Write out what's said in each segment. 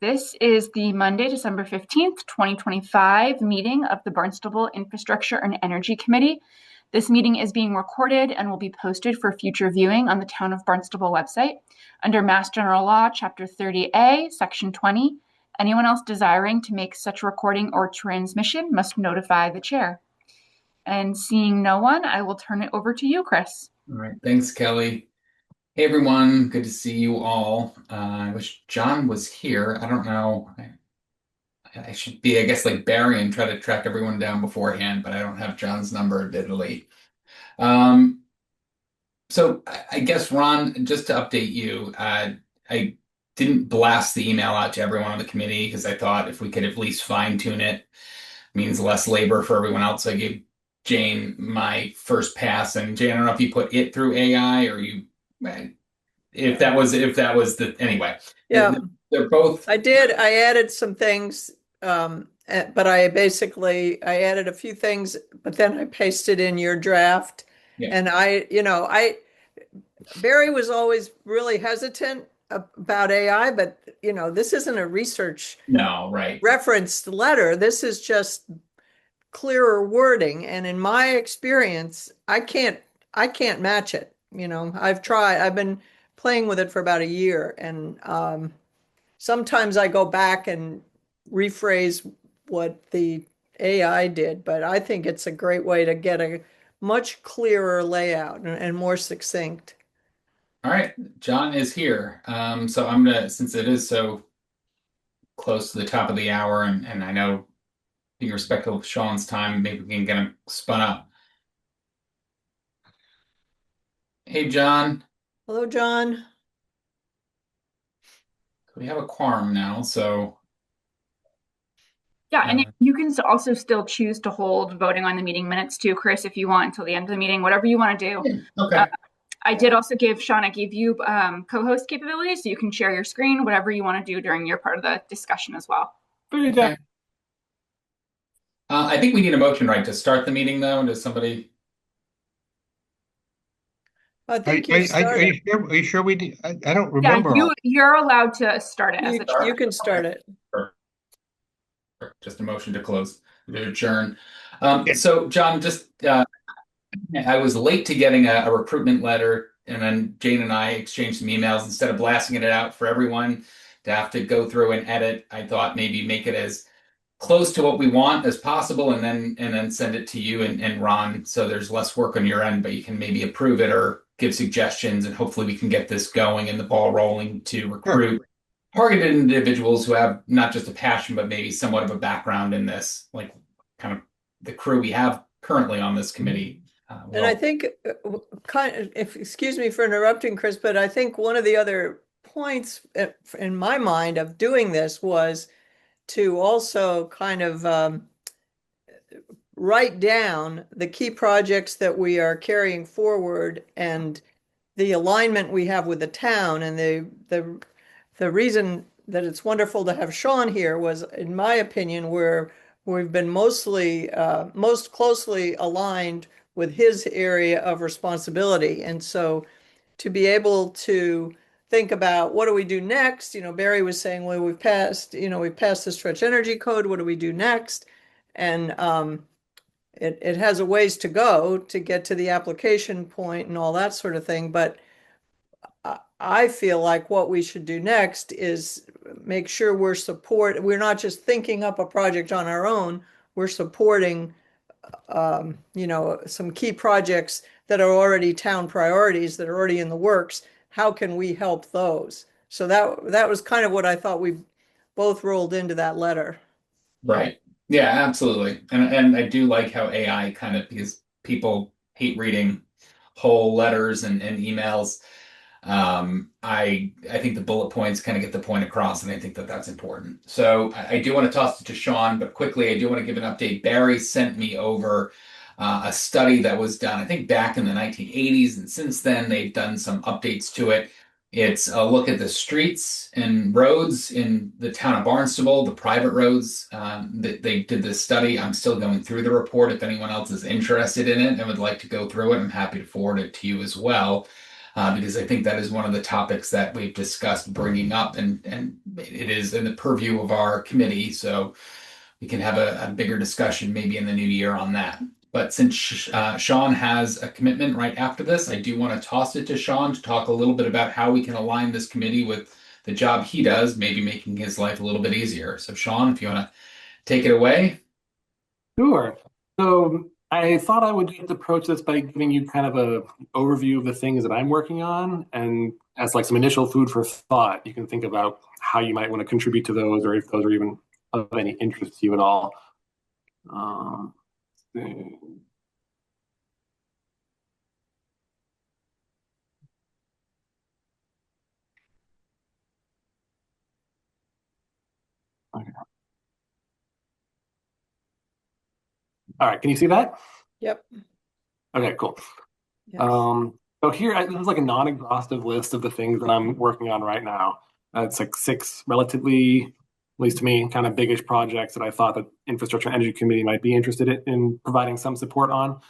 This is the Monday, December 15th, 2025 meeting of the Barnstable Infrastructure and Energy Committee. This meeting is being recorded and will be posted for future viewing on the Town of Barnstable website under Mass General Law, Chapter 30A, Section 20. Anyone else desiring to make such recording or transmission must notify the chair. And seeing no one, I will turn it over to you, Chris. All right, thanks, Kelly. Hey, everyone. Good to see you all. I wish John was here. I don't know. I should be, I guess, like Barry and try to track everyone down beforehand, but I don't have John's number, admittedly. Um, so I guess, Ron, just to update you, I didn't blast the email out to everyone on the committee because I thought if we could at least fine tune it, means less labor for everyone else. So I gave Jane my first pass, and Jane, I don't know if you put it through AI or you if that was the anyway. Yeah, They're both I did. I added some things, but I added a few things, but then I pasted in your draft. yeah. And Barry was always really hesitant about AI, but this isn't a research No, right. referenced letter. This is just clearer wording. And in my experience, I can't match it. I've tried. I've been playing with it for about a year, and sometimes I go back and rephrase what the AI did, but I think it's a great way to get a much clearer layout and more succinct. All right. John is here. So I'm gonna, since it is so close to the top of the hour, and I know being respectful of Sean's time, maybe we can get him spun up. Hey, John. Hello, John. We have a quorum now, so Yeah, and uh, you can also still choose to hold voting on the meeting minutes too, Chris, if you want until the end of the meeting, whatever you want to do. yeah, Uh, okay. I did also give Sean, I gave you co-host capabilities, so you can share your screen, whatever you want to do during your part of the discussion as well. Okay. I think we need a motion, right, to start the meeting, though. Does somebody? I Are, think are, you are you started. sure? Are you sure we did? I don't Yeah, remember all. you're allowed to start it as a You chair. can Okay. start it. Just a motion to close, to adjourn. Yeah. So, John, just I was late to getting a recruitment letter, and then Jane and I exchanged some emails. Instead of blasting it out for everyone to have to go through and edit, I thought maybe make it as close to what we want as possible, and then send it to you and Ron, so there's less work on your end, but you can maybe approve it or give suggestions, and hopefully we can get this going and the ball rolling to Sure. recruit targeted individuals who have not just a passion, but maybe somewhat of a background in this, like kind of the crew we have currently on this committee. And I Well, think, kind of, if excuse me for interrupting, Chris, but I think one of the other points in my mind of doing this was to also kind of write down the key projects that we are carrying forward and the alignment we have with the town. And the reason that it's wonderful to have Sean here was, in my opinion, where we've been most closely aligned with his area of responsibility. And so to be able to think about what do we do next? Barry was saying, well, we've passed the stretch energy code. What do we do next? And it has a ways to go to get to the application point and all that sort of thing. But I feel like what we should do next is make sure we're not just thinking up a project on our own. We're supporting, some key projects that are already town priorities that are already in the works. How can we help those? So that was kind of what I thought we both rolled into that letter. right. Yeah, absolutely. And I do like how AI kind of, because people hate reading whole letters and emails. I think the bullet points kind of get the point across, and I think that that's important. So I do want to toss it to Sean, but quickly, I do want to give an update. Barry sent me over a study that was done, I think, back in the 1980s, and since then they've done some updates to it. It's a look at the streets and roads in the town of Barnstable, the private roads. That they did this study. I'm still going through the report. If anyone else is interested in it and would like to go through it, I'm happy to forward it to you as well. because I think that is one of the topics that we've discussed bringing up, and it is in the purview of our committee. So we can have a bigger discussion maybe in the new year on that. But since Sean has a commitment right after this, I do want to toss it to Sean to talk a little bit about how we can align this committee with the job he does, maybe making his life a little bit easier. So, Sean, if you want to take it away. Sure. So I thought I would just approach this by giving you kind of a overview of the things that I'm working on, and as like some initial food for thought, you can think about how you might want to contribute to those, or if those are even of any interest to you at all. Um, okay. All right, can you see that? Yep. Okay, cool. Yes. So here, this is like a non-exhaustive list of the things that I'm working on right now. It's like six relatively, at least to me, kind of biggish projects that I thought the Infrastructure and Energy Committee might be interested in providing some support on.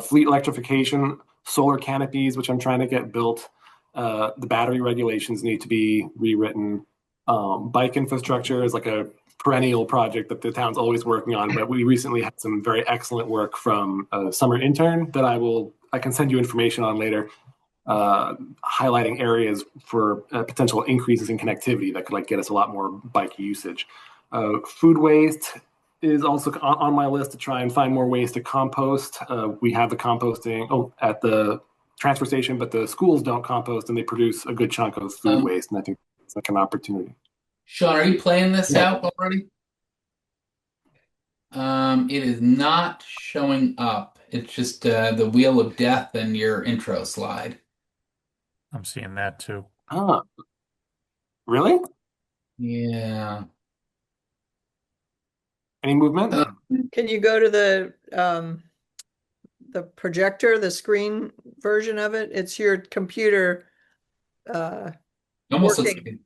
Fleet electrification, solar canopies, which I'm trying to get built. The battery regulations need to be rewritten. Bike infrastructure is like a perennial project that the town's always working on, but we recently had some very excellent work from a summer intern that I can send you information on later, highlighting areas for potential increases in connectivity that could like get us a lot more bike usage. Food waste is also on my list to try and find more ways to compost. We have the composting at the transfer station, but the schools don't compost and they produce a good chunk of food waste, and I think it's like an opportunity. Sean, are you playing this Yeah. out already? It is not showing up. It's just the wheel of death in your intro slide. I'm seeing that too. Ah, really? Yeah. Any movement? Can you go to the projector, the screen version of it? It's your computer It almost looks working. like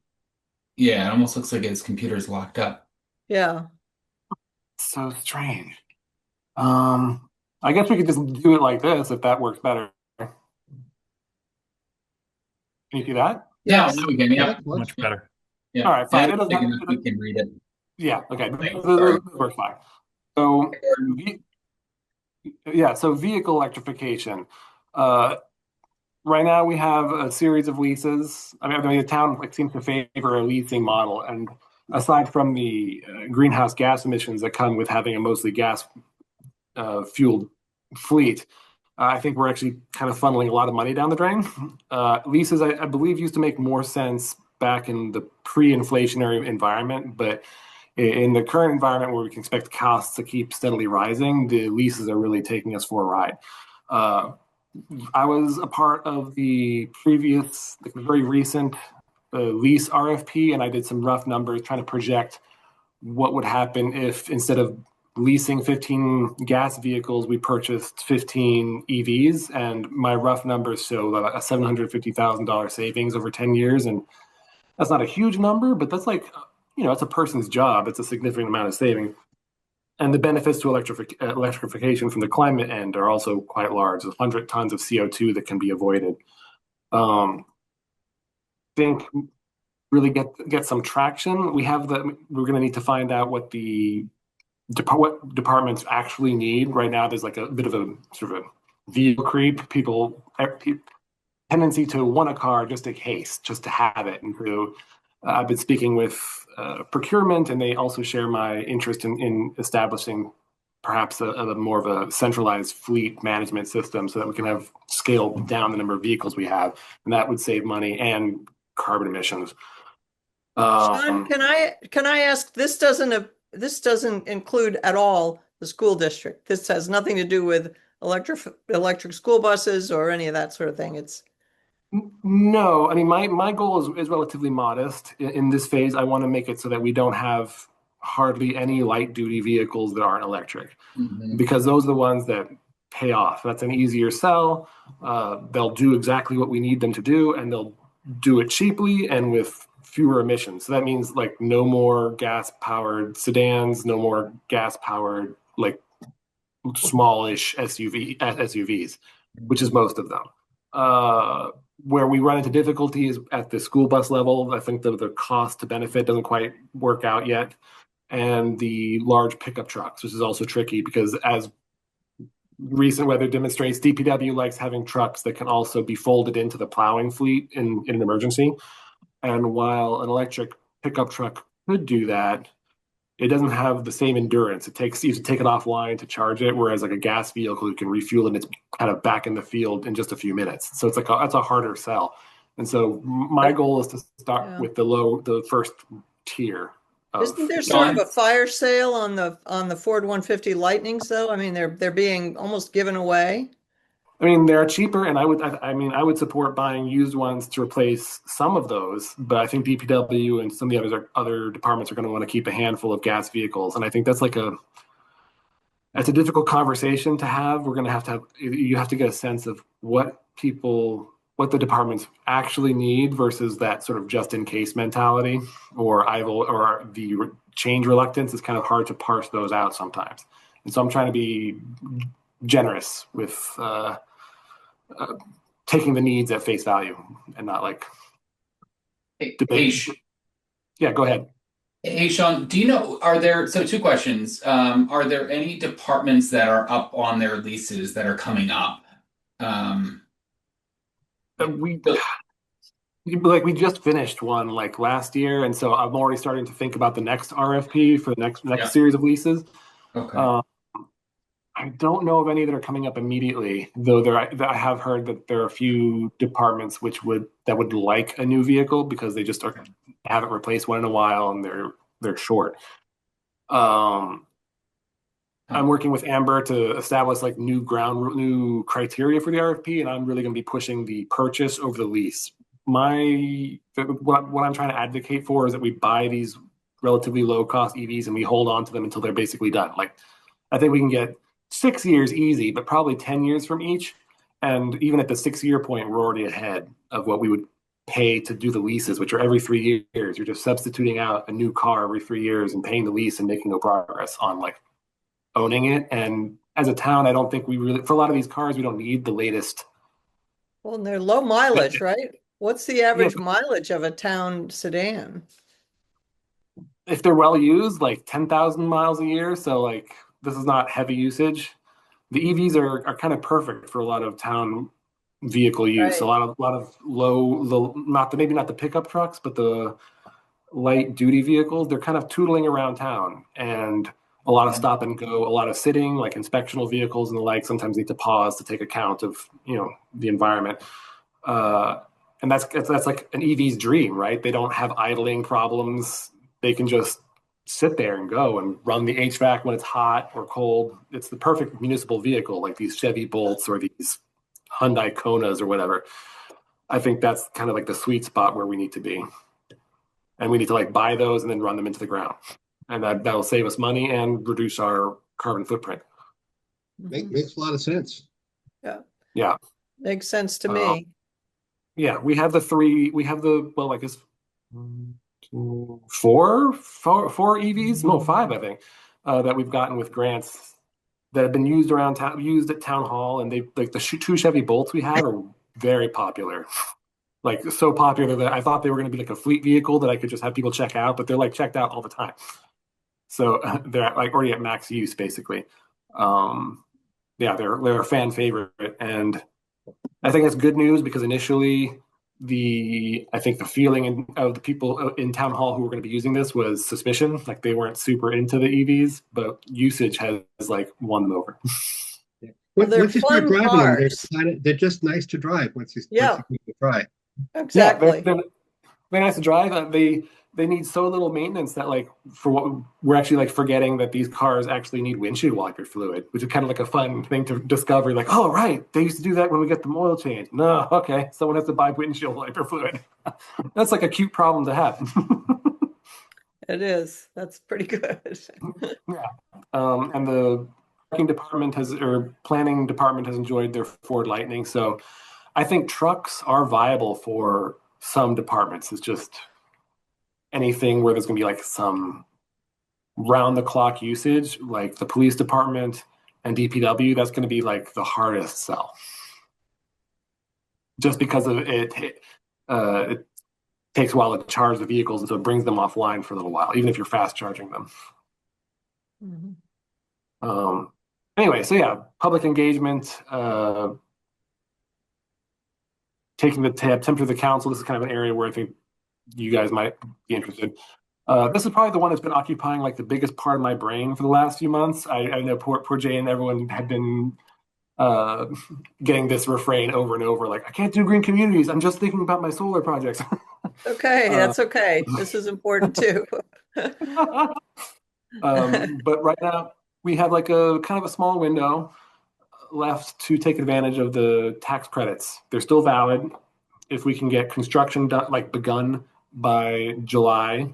it almost looks like his computer's locked up. Yeah. So strange. I guess we could just do it like this if that works better. Can you see that? Yeah, Yes. now we can. Yeah, That works. Much better. yeah. All right, fine. And it's big enough we can read it. Yeah, okay. Sorry. This works fine. So, so vehicle electrification. Uh, right now we have a series of leases. I mean, the town like seems to favor a leasing model, and aside from the greenhouse gas emissions that come with having a mostly gas fueled fleet, I think we're actually kind of funneling a lot of money down the drain. Leases, I believe, used to make more sense back in the pre-inflationary environment, but in the current environment where we can expect costs to keep steadily rising, the leases are really taking us for a ride. I was a part of the previous, like the very recent lease RFP, and I did some rough numbers trying to project what would happen if instead of leasing 15 gas vehicles, we purchased 15 EVs. And my rough numbers show a $750,000 savings over 10 years. And that's not a huge number, but that's like, it's a person's job. It's a significant amount of saving. And the benefits to electrification from the climate end are also quite large. There's 100 tons of CO2 that can be avoided. Think really get some traction. We're going to need to find out what what departments actually need. Right now, there's like a bit of a sort of a vehicle creep. People tendency to want a car just in case, just to have it. And so I've been speaking with procurement, and they also share my interest in establishing perhaps a more of a centralized fleet management system so that we can have scaled down the number of vehicles we have, and that would save money and carbon emissions. Sean, can I ask, this doesn't include at all the school district. This has nothing to do with electric school buses or any of that sort of thing. It's No, I mean my goal is relatively modest. In this phase, I want to make it so that we don't have hardly any light duty vehicles that aren't electric, because those are the ones that pay off. That's an easier sell. They'll do exactly what we need them to do, and they'll do it cheaply and with fewer emissions. So that means like no more gas powered sedans, no more gas powered like smallish SUVs, which is most of them. Where we run into difficulty is at the school bus level. I think the cost to benefit doesn't quite work out yet. And the large pickup trucks, which is also tricky because as recent weather demonstrates, DPW likes having trucks that can also be folded into the plowing fleet in an emergency. And while an electric pickup truck could do that, it doesn't have the same endurance. It takes you to take it offline to charge it, whereas like a gas vehicle you can refuel and it's kind of back in the field in just a few minutes. So it's like that's a harder sell. And so my goal is to start Yeah. with the first tier. Isn't there sort of John? a fire sale on the Ford 150 Lightnings though? I mean, they're being almost given away. I mean, they're cheaper, and I would support buying used ones to replace some of those. But I think DPW and some of the other departments are going to want to keep a handful of gas vehicles, and I think that's a difficult conversation to have. We're going to have you have to get a sense of what the departments actually need versus that sort of just in case mentality, or the change reluctance. Is kind of hard to parse those out sometimes, and so I'm trying to be generous with taking the needs at face value and not like Hey, debate. Yeah, go ahead. hey, Sean, do you know, so two questions. Are there any departments that are up on their leases that are coming up? Um, We we just finished one like last year, and so I'm already starting to think about the next RFP for the next Yeah. series of leases. okay. I don't know of any that are coming up immediately, though. I have heard that there are a few departments that would like a new vehicle because they just haven't replaced one in a while and they're short. I'm working with Amber to establish like new criteria for the RFP, and I'm really going to be pushing the purchase over the lease. What I'm trying to advocate for is that we buy these relatively low cost EVs and we hold on to them until they're basically done. Like I think we can get 6 years easy, but probably 10 years from each. And even at the 6 year point, we're already ahead of what we would pay to do the leases, which are every 3 years. You're just substituting out a new car every 3 years and paying the lease and making no progress on like owning it. And as a town, I don't think we really, for a lot of these cars, we don't need the latest. Well, and they're low mileage, right? What's the average Yeah. mileage of a town sedan? If they're well used, like 10,000 miles a year. So like this is not heavy usage. The EVs are kind of perfect for a lot of town vehicle use. Right. A lot of low, maybe not the pickup trucks, but the light duty vehicles. They're kind of tootling around town and a lot of stop and go, a lot of sitting, like inspectional vehicles and the like. Sometimes need to pause to take account of the environment. And that's like an EV's dream, right? They don't have idling problems. They can just sit there and go and run the HVAC when it's hot or cold. It's the perfect municipal vehicle, like these Chevy Bolts or these Hyundai Konas or whatever. I think that's kind of like the sweet spot where we need to be. And we need to like buy those and then run them into the ground. And that'll save us money and reduce our carbon footprint. Makes a lot of sense. Yeah. Yeah. Makes sense to me. Yeah, we have well, I guess four EVs, no, five, I think, that we've gotten with grants that have been used around town, used at town hall, and they like the two Chevy Bolts we have are very popular. Like so popular that I thought they were going to be like a fleet vehicle that I could just have people check out, but they're like checked out all the time. So they're like already at max use basically. Yeah, they're a fan favorite, and I think that's good news because initially I think the feeling of the people in town hall who were going to be using this was suspicion, like they weren't super into the EVs, but usage has like won them over. Well, they're Once you start fun driving them, cars. they're just nice to drive once you Yeah. give it a try. Exactly. Yeah, they're nice to drive. They need so little maintenance that like for what we're actually like forgetting that these cars actually need windshield wiper fluid, which is kind of like a fun thing to discover. Like, oh right, they used to do that when we get the oil change. No, okay, someone has to buy windshield wiper fluid. That's like a cute problem to have. It is. That's pretty good. Yeah, and the planning department has enjoyed their Ford Lightning. So I think trucks are viable for some departments. It's just anything where there's going to be like some round the clock usage, like the police department and DPW, that's going to be like the hardest sell. just because of it takes a while to charge the vehicles, and so it brings them offline for a little while, even if you're fast charging them. Mhm. Anyway, so yeah, public engagement, taking the temperature of the council. This is kind of an area where I think you guys might be interested. This is probably the one that's been occupying like the biggest part of my brain for the last few months. I know poor Jay and everyone had been uh, getting this refrain over and over, like, I can't do green communities. I'm just thinking about my solar projects. Okay, Uh, that's okay. This is important too. but right now we have like a kind of a small window left to take advantage of the tax credits. They're still valid. If we can get construction done, like begun by July,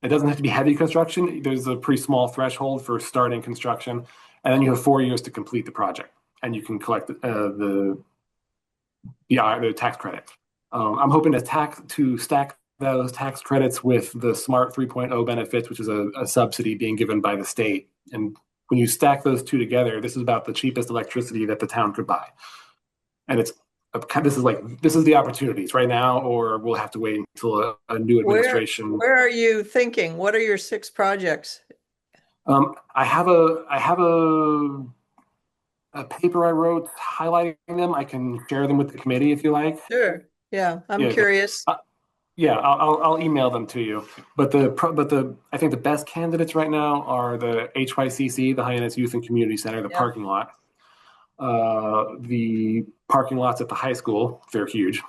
it doesn't have to be heavy construction. There's a pretty small threshold for starting construction, and then you have 4 years to complete the project, and you can collect the tax credit. I'm hoping to stack those tax credits with the Smart 3.0 benefits, which is a subsidy being given by the state. And when you stack those two together, this is about the cheapest electricity that the town could buy. And this is the opportunities right now, or we'll have to wait until a new administration. Where are you thinking? What are your 6 projects? I have a paper I wrote highlighting them. I can share them with the committee if you like. Sure. Yeah, I'm Yeah. curious. Yeah, I'll email them to you. But I think the best candidates right now are the HYCC, the Hyannis Youth and Community Center, the Yeah. parking lot. The parking lots at the high school, they're huge.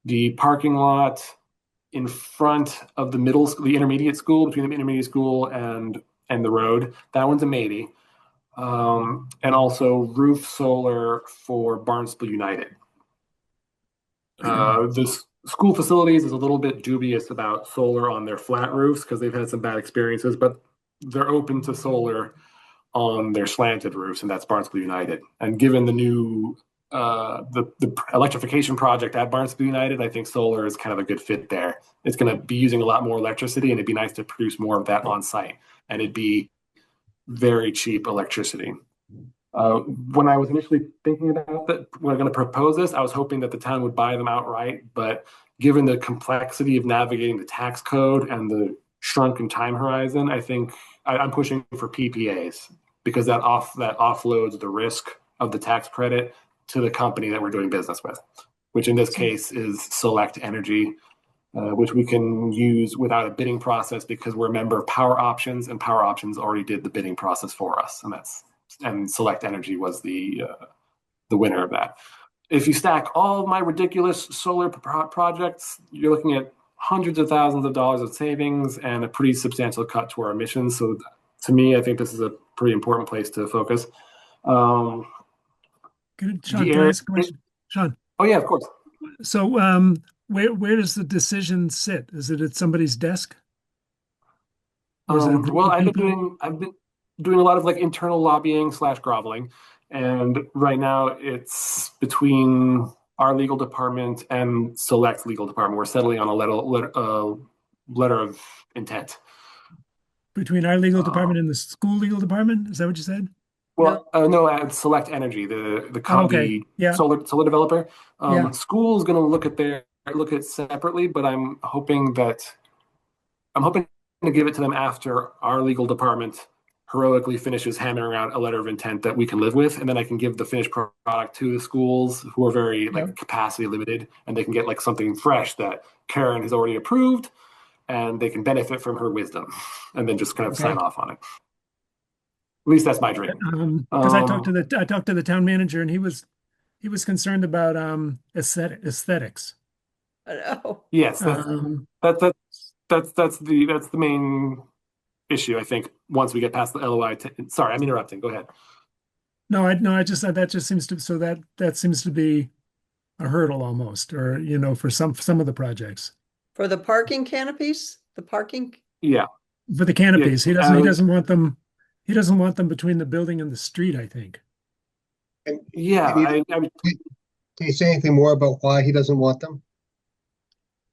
The parking lot in front of the intermediate school, between the intermediate school and the road, that one's a maybe. And also roof solar for Barnstable United. This school facilities is a little bit dubious about solar on their flat roofs because they've had some bad experiences, but they're open to solar on their slanted roofs, and that's Barnstable United. And given the new the electrification project at Barnstable United, I think solar is kind of a good fit there. It's going to be using a lot more electricity, and it'd be nice to produce more of that on site, and it'd be very cheap electricity. When I was initially thinking about that, when I'm going to propose this, I was hoping that the town would buy them outright. But given the complexity of navigating the tax code and the shrunken time horizon, I think I'm pushing for PPAs because that offloads the risk of the tax credit to the company that we're doing business with, which in this case is Select Energy, which we can use without a bidding process because we're a member of Power Options, and Power Options already did the bidding process for us, and Select Energy was the winner of that. If you stack all of my ridiculous solar projects, you're looking at hundreds of thousands of dollars of savings and a pretty substantial cut to our emissions. So to me, I think this is a pretty important place to focus. Good. Sean, can I ask a question? Sean, Oh yeah, of course. so where does the decision sit? Is it at somebody's desk? Or is it a group Well, of I've people? been doing a lot of like internal lobbying / groveling, and right now it's between our legal department and Select legal department. We're settling on a letter of intent. Between our legal Uh, department and the school legal department? Is that what you said? well, no, at Select Energy, Oh, okay. Yeah. solar developer. Yeah. School is going to look at it separately, but I'm hoping to give it to them after our legal department heroically finishes hammering out a letter of intent that we can live with, and then I can give the finished product to the schools who are very like capacity limited, and they can get like something fresh that Karen has already approved, and they can benefit from her wisdom, and then just kind of sign off on it. At least that's my dream. Because I talked to the town manager, and he was concerned about aesthetics. I know. Yes, Um, that's the main issue. I think once we get past the LOI. Sorry, I'm interrupting. Go ahead. no, I just that just seems to that seems to be a hurdle almost, or for some of the projects. For the parking canopies, the parking, Yeah, For the canopies, he yeah. doesn't want them. He doesn't want them between the building and the street, I think. And Yeah, can you say anything more about why he doesn't want them?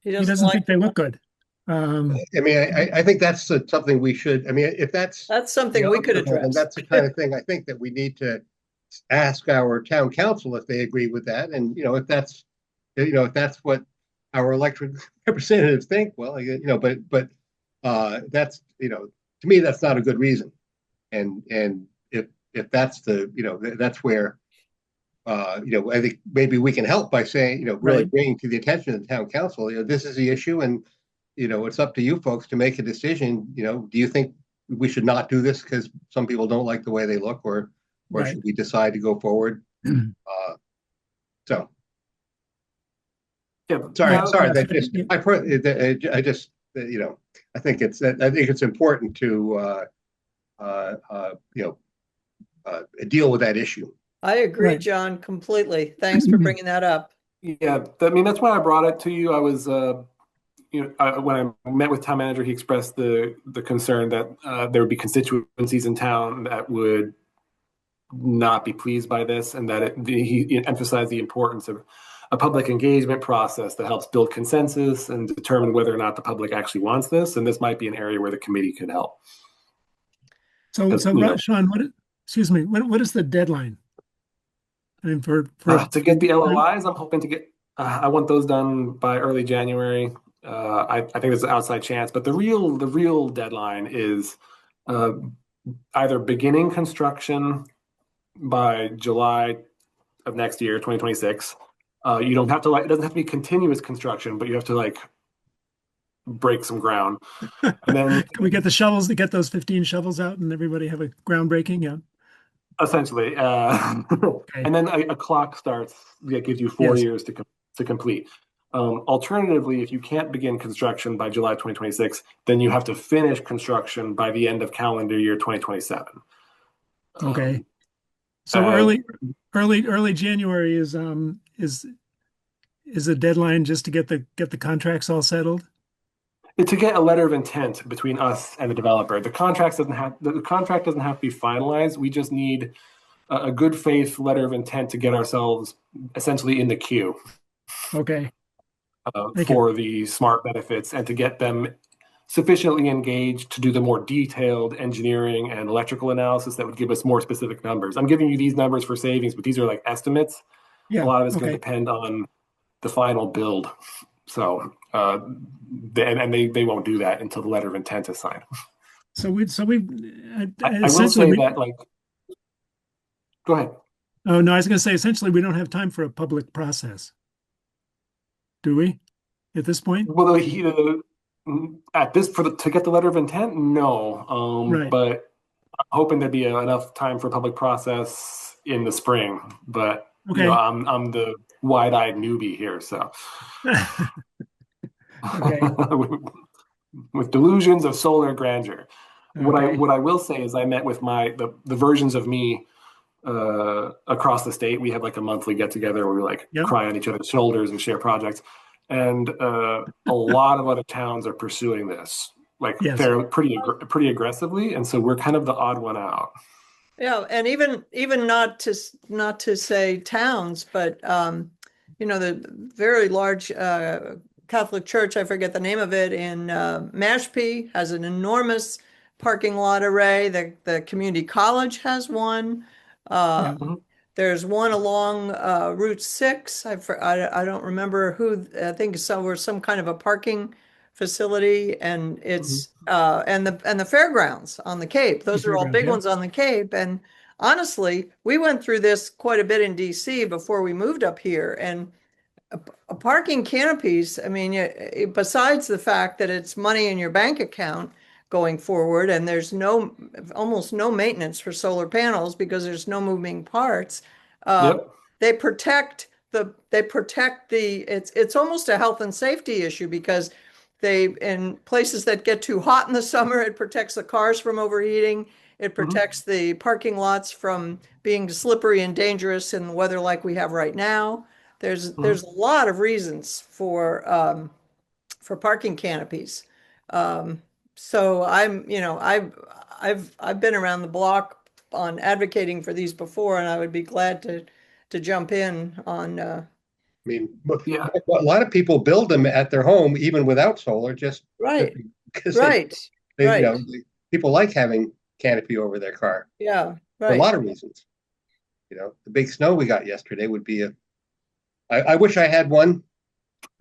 he He doesn't doesn't like, think they look good. I mean, I think that's something we should, I mean, if that's that's something we could optional, then address. that's the kind of thing I think that we need to ask our town council if they agree with that. And, if that's if that's what our elected representatives think, well, but that's, to me, that's not a good reason. And if that's that's where, I think maybe we can help by saying, really Right. bringing to the attention of the town council, this is the issue, and it's up to you folks to make a decision. Do you think we should not do this because some people don't like the way they look, or Right. should we decide to go forward? So Yeah, sorry. Yeah. That just I just I think it's important to deal with that issue. I agree, Right. John, completely. Thanks for bringing that up. yeah. I mean, that's why I brought it to you. I was, when I met with town manager, he expressed the concern that there would be constituencies in town that would not be pleased by this, and that he emphasized the importance of a public engagement process that helps build consensus and determine whether or not the public actually wants this. And this might be an area where the committee could help. So, know, Sean, excuse me, what is the deadline? I mean, to get the LOIs, I'm hoping to get. I want those done by early January. I think there's an outside chance, but the real deadline is either beginning construction by July of next year, 2026. You don't have to it doesn't have to be continuous construction, but you have to break some ground. And then can we get the shovels to get those 15 shovels out and everybody have a groundbreaking? Yeah. essentially, Okay. and then a clock starts that gives you 4 Yes. years to complete. Alternatively, if you can't begin construction by July 2026, then you have to finish construction by the end of calendar year 2027. Okay. So early January is a deadline just to get the contracts all settled? To get a letter of intent between us and the developer. The contract doesn't have to be finalized. We just need a good faith letter of intent to get ourselves essentially in the queue Okay. for the smart benefits, and to get them sufficiently engaged to do the more detailed engineering and electrical analysis that would give us more specific numbers. I'm giving you these numbers for savings, but these are estimates. Yeah. A lot of it's going Okay. to depend on the final build. So, they won't do that until the letter of intent is signed. So we I will say that, go ahead. Oh no, I was going to say essentially we don't have time for a public process, do we? At this point? Well, to get the letter of intent, no. Right. But I'm hoping there'd be enough time for public process in the spring. But Okay. I'm the wide-eyed newbie here, so Okay. with delusions of solar grandeur. Okay. What I will say is I met with the versions of me across the state. We have a monthly get together where we Yep. cry on each other's shoulders and share projects. And a lot of other towns are pursuing this Yes. they're pretty aggressively, and so we're kind of the odd one out. Yeah, and even not to say towns, but the very large Catholic church, I forget the name of it, in Mashpee has an enormous parking lot array. The community college has one. Yeah. There's one along Route 6. I don't remember who. I think some kind of a parking facility, and it's and the fairgrounds on the Cape. Those are all big ones on the Cape. And honestly, we went through this quite a bit in DC before we moved up here. And parking canopies, I mean, besides the fact that it's money in your bank account going forward, and there's almost no maintenance for solar panels because there's no moving parts. Yep. They protect it's almost a health and safety issue because in places that get too hot in the summer, it protects the cars from overheating. It protects the parking lots from being slippery and dangerous in the weather like we have right now. There's a lot of reasons for parking canopies. So I've been around the block on advocating for these before, and I would be glad to jump in on. I mean, Yeah. a lot of people build them at their home even without solar, just Right. because Right. Right. People like having canopy over their car Yeah. for a Right. lot of reasons. The big snow we got yesterday would be I wish I had one.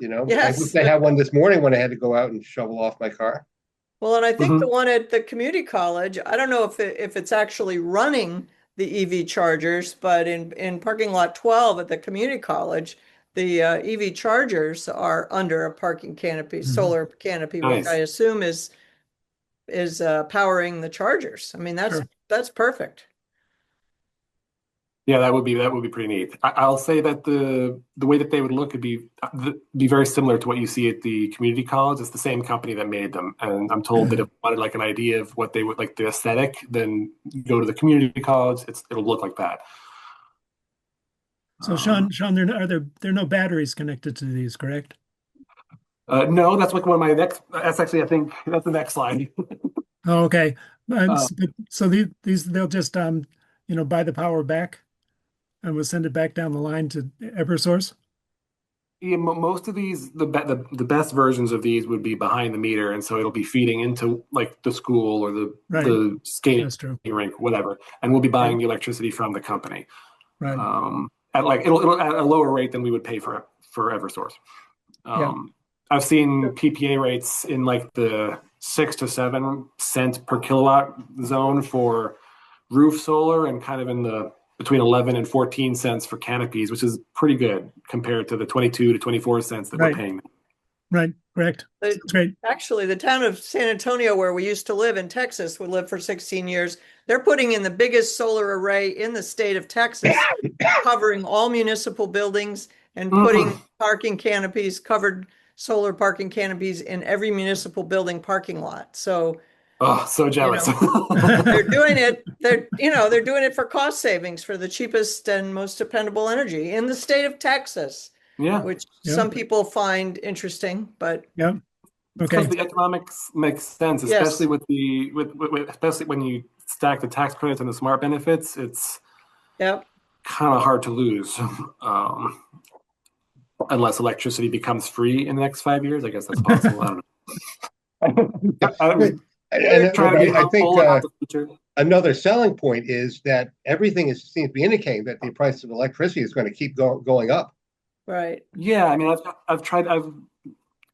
I Yes. wish I had one this morning when I had to go out and shovel off my car. Well, and I think the Mhm. one at the community college, I don't know if it's actually running the EV chargers, but in parking lot 12 at the community college, the EV chargers are under a parking canopy, Mhm. solar canopy, which I Nice. assume is powering the chargers. I mean, Sure. that's perfect. Yeah, that would be pretty neat. I'll say that the way that they would look would be very similar to what you see at the community college. It's the same company that made them, and I'm told that if you wanted like an idea of what they would like the aesthetic, then you go to the community college. It'll look like that. So Um, Sean, there are no batteries connected to these, correct? no, that's like one of my next. That's actually I think that's the next slide. Oh, okay. Uh, So these they'll just buy the power back and we'll send it back down the line to EverSource. Yeah, most of these, the best versions of these would be behind the meter, and so it'll be feeding into like the school or the Right. the skating That's true. rink, whatever, and we'll be Right. buying the electricity from the company Right. at like it'll at a lower rate than we would pay for EverSource. Yeah. I've seen PPA rates in like the 6 to 7 cents per kilowatt zone for roof solar, and kind of in the between 11 and 14 cents for canopies, which is pretty good compared to the 22 to 24 cents that we're Right. paying. Right. Correct. The- That's great. Actually, the town of San Antonio, where we used to live in Texas, we lived for 16 years, they're putting in the biggest solar array in the state of Texas, covering all municipal buildings and putting parking canopies, covered solar parking canopies in every municipal building parking lot. So, Oh, so you jealous. know, they're doing it, they're doing it for cost savings for the cheapest and most dependable energy in the state of Texas, Yeah, which Yeah. some people find interesting, but Yeah. because Okay. the economics makes sense, especially yes. with especially when you stack the tax credits and the smart benefits. It's Yep. kind of hard to lose, unless electricity becomes free in the next 5 years. I guess that's possible. I don't know. Yeah. I'm And trying to be I think hopeful about the future. another selling point is that everything seems to be indicating that the price of electricity is going to keep going up. Right. Yeah, I mean, I've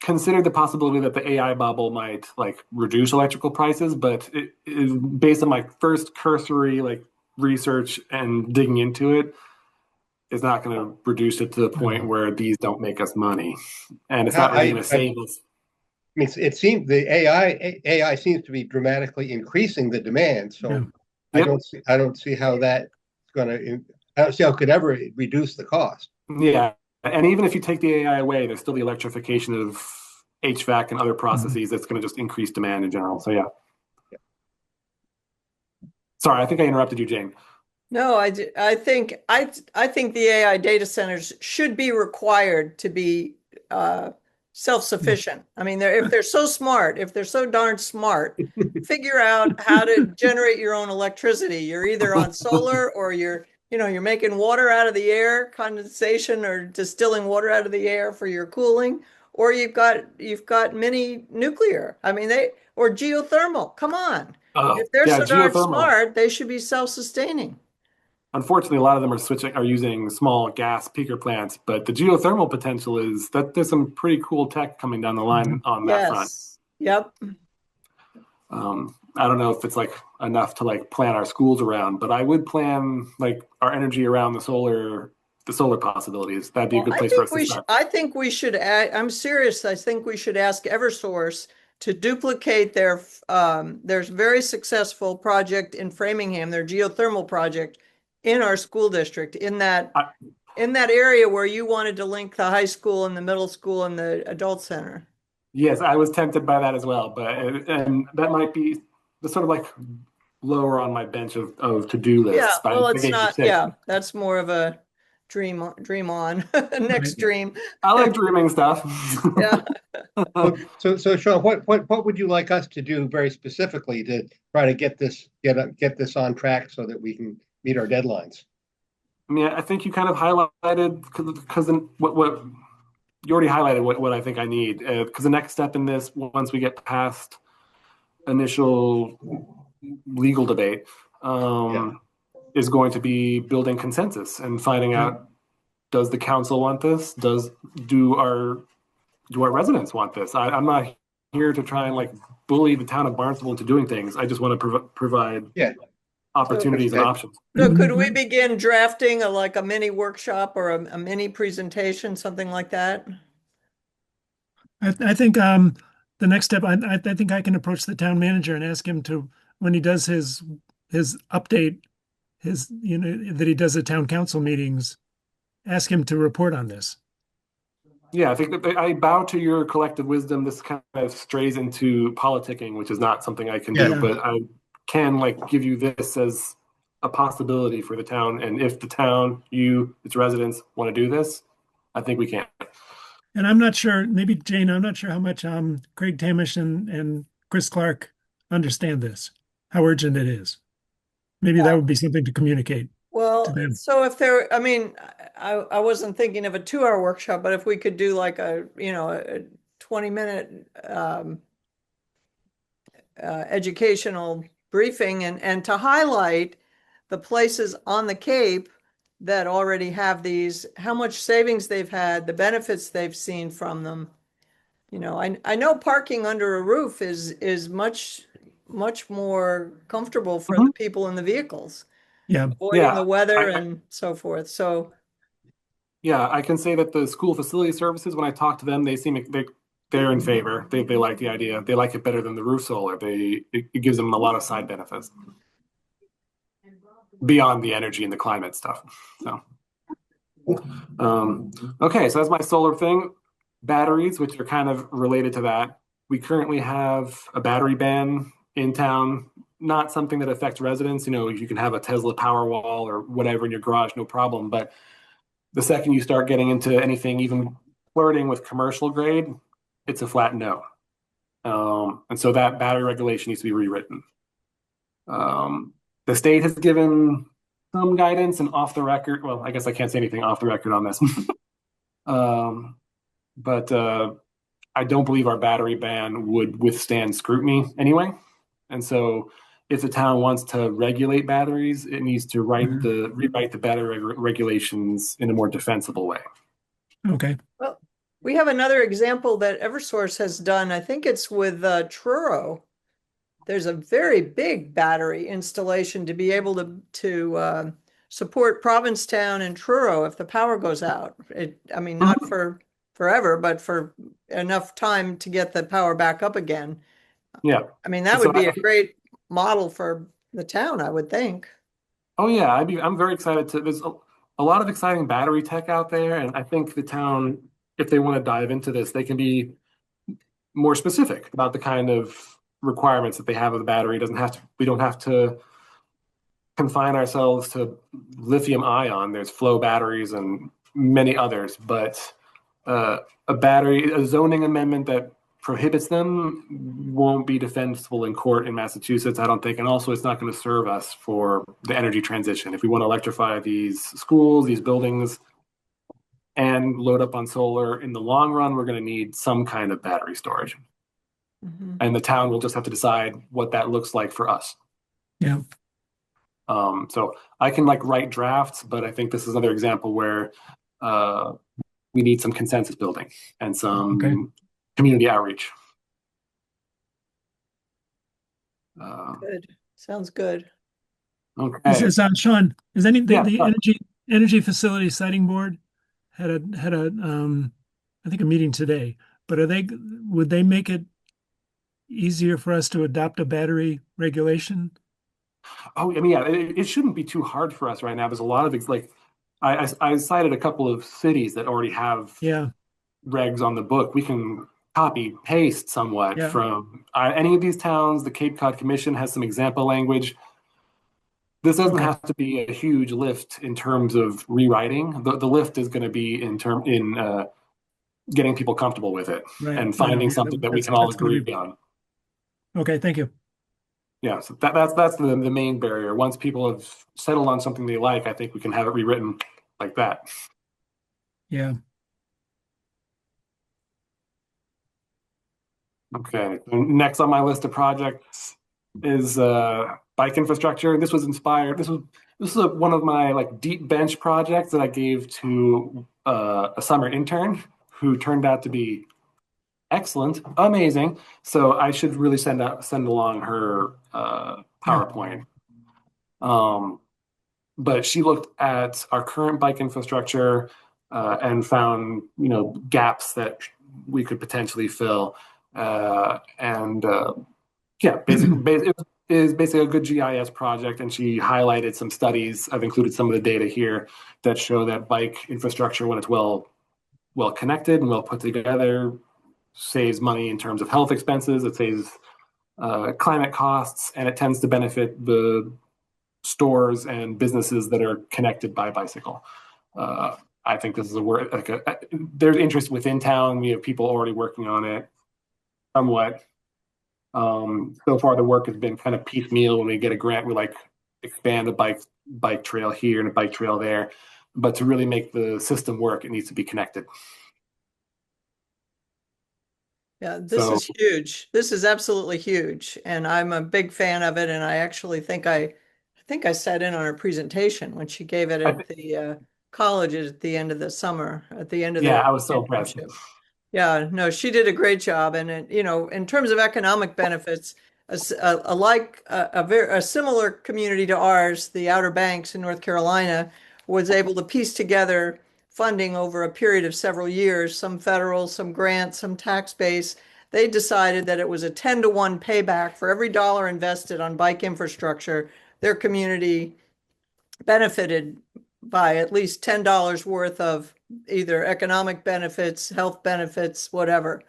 considered the possibility that the AI bubble might like reduce electrical prices, but it is based on my first cursory like research and digging into it, is not going to reduce it to the point where these don't make us money, and it's not really going to I save us. mean, it seems the AI seems to be dramatically increasing the demand. Yeah. So Yep. I don't see how that's going to. I don't see how it could ever reduce the cost. Yeah, and even if you take the AI away, there's still the electrification of HVAC and other processes that's going to just increase demand in general. So yeah. Sorry, I think I interrupted you, Jane. No, I think the AI data centers should be required to be self-sufficient. I mean, if they're so smart, if they're so darn smart, figure out how to generate your own electricity. You're either on solar or you're making water out of the air, condensation or distilling water out of the air for your cooling, or you've got mini nuclear. I mean, or geothermal. Come on. If they're Yeah, so darn geothermal. smart, they should be self-sustaining. Unfortunately, a lot of them are using small gas peaker plants, but the geothermal potential is that there's some pretty cool tech coming down the line on that front. Yes. Yep. I don't know if it's like enough to like plan our schools around, but I would plan like our energy around the solar possibilities. That'd be a Well, good place for us to start. I think we should I'm serious. I think we should ask EverSource to duplicate their very successful project in Framingham, their geothermal project in our school district, I, in that area where you wanted to link the high school and the middle school and the adult center. yes, I was tempted by that as well, but and that might be the sort of like lower on my bench of to-do Yeah, lists. But well, I it's gave you not, six. yeah, that's more of a dream on, next Right. dream. I like dreaming stuff. Yeah. So Sean, what would you like us to do very specifically to try to get this on track so that we can meet our deadlines? I mean, I think you kind of highlighted because what you already highlighted what I think I need because the next step in this, once we get past initial legal debate, is going to be building consensus and finding out does the council want this? Do our residents want this? I'm not here to try and like bully the town of Barnstable into doing things. I just want to provide Yeah. opportunities and options. So could we begin drafting like a mini workshop or a mini presentation, something like that? I think the next step, I think I can approach the town manager and ask him to, when he does his update, that he does at town council meetings, ask him to report on this. Yeah, I think that I bow to your collective wisdom. This kind of strays into politicking, which is not something I can do, Yeah. but I can like give you this as a possibility for the town. And if the town, its residents want to do this, I think we can. And I'm not sure, maybe Jane, I'm not sure how much Craig Tamish and Chris Clark understand this, how urgent it is. Maybe that would be something to communicate to Well, them. so if there, I mean, I wasn't thinking of a 2 hour workshop, but if we could do like a 20-minute educational briefing and to highlight the places on the Cape that already have these, how much savings they've had, the benefits they've seen from them. I know parking under a roof is much more comfortable for the people in the vehicles, Yeah. avoiding the Yeah, weather I, and so forth. So, yeah, I can say that the school facility services, when I talk to them, they're in favor. They like the idea. They like it better than the roof solar. It gives them a lot of side benefits beyond the energy and the climate stuff. So, okay, so that's my solar thing. Batteries, which are kind of related to that. We currently have a battery ban in town. Not something that affects residents. You can have a Tesla Powerwall or whatever in your garage, no problem. But the second you start getting into anything, even flirting with commercial grade, it's a flat no. And so that battery regulation needs to be rewritten. The state has given some guidance and off the record. Well, I guess I can't say anything off the record on this. But I don't believe our battery ban would withstand scrutiny anyway. And so if the town wants to regulate batteries, it needs to rewrite the battery regulations in a more defensible way. Okay. well, we have another example that Eversource has done. I think it's with Truro. There's a very big battery installation to be able to support Provincetown and Truro if the power goes out. I mean, not for forever, but for enough time to get the power back up again. Yeah. I mean, that would be a great model for the town, I would think. Oh yeah, I'm very excited to. There's a lot of exciting battery tech out there, and I think the town, if they want to dive into this, they can be more specific about the kind of requirements that they have of the battery. It doesn't have to. We don't have to confine ourselves to lithium ion. There's flow batteries and many others, but a zoning amendment that prohibits them won't be defensible in court in Massachusetts, I don't think. And also, it's not going to serve us for the energy transition. If we want to electrify these schools, these buildings, and load up on solar, in the long run, we're going to need some kind of battery storage. And the town will just have to decide what that looks like for us. Yeah. So I can write drafts, but I think this is another example where we need some consensus building and some community outreach. Good. Sounds good. Okay. Sean, is the Yeah. energy facility siting board had a I think a meeting today, but would they make it easier for us to adopt a battery regulation? Oh, I mean, yeah, it shouldn't be too hard for us right now. There's a lot of I cited a couple of cities that already have regs on the book. We can copy paste somewhat from any of these towns. The Cape Cod Commission has some example language. This doesn't have to be a huge lift in terms of rewriting. The lift is going to be in getting people comfortable with it and finding something that we can all agree on. Okay, thank you. Yeah, so that's the main barrier. Once people have settled on something they like, I think we can have it rewritten like that. Yeah. Okay. Next on my list of projects is bike infrastructure. This was inspired. This was one of my like deep bench projects that I gave to a summer intern who turned out to be excellent, amazing. So I should really send along her PowerPoint. But she looked at our current bike infrastructure and found, gaps that we could potentially fill. Yeah, it is basically a good GIS project, and she highlighted some studies. I've included some of the data here that show that bike infrastructure, when it's well connected and well put together, saves money in terms of health expenses. It saves climate costs, and it tends to benefit the stores and businesses that are connected by bicycle. I think this is there's interest within town. We have people already working on it somewhat. So far, the work has been kind of piecemeal. When we get a grant, we like expand a bike trail here and a bike trail there. But to really make the system work, it needs to be connected. Yeah, this So- is huge. This is absolutely huge, and I'm a big fan of it. And I actually think I sat in on her presentation when she gave it at the colleges at the end of the summer, at the end of Yeah, their I was so impressed. internship. Yeah, no, she did a great job. And it, in terms of economic benefits, a similar community to ours, the Outer Banks in North Carolina, was able to piece together funding over a period of several years, some federal, some grants, some tax base. They decided that it was a 10-to-1 payback for every dollar invested on bike infrastructure. Their community benefited by at least $10 worth of either economic benefits, health benefits, whatever.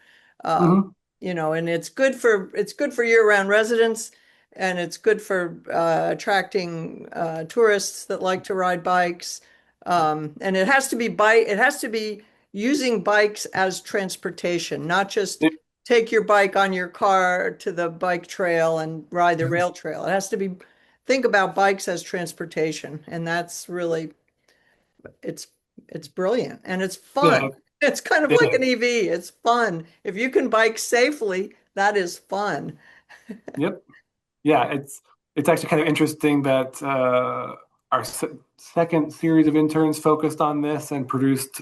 Mhm. And it's good for year-round residents, and it's good for attracting tourists that like to ride bikes. And it has to be using bikes as transportation, not just take your bike on your car to the bike trail and ride the rail trail. It has to be think about bikes as transportation, and that's really it's brilliant and it's fun. Yeah, It's kind of like an EV. It's fun. If you can bike safely, that is fun. Yep. Yeah, it's actually kind of interesting that our second series of interns focused on this and produced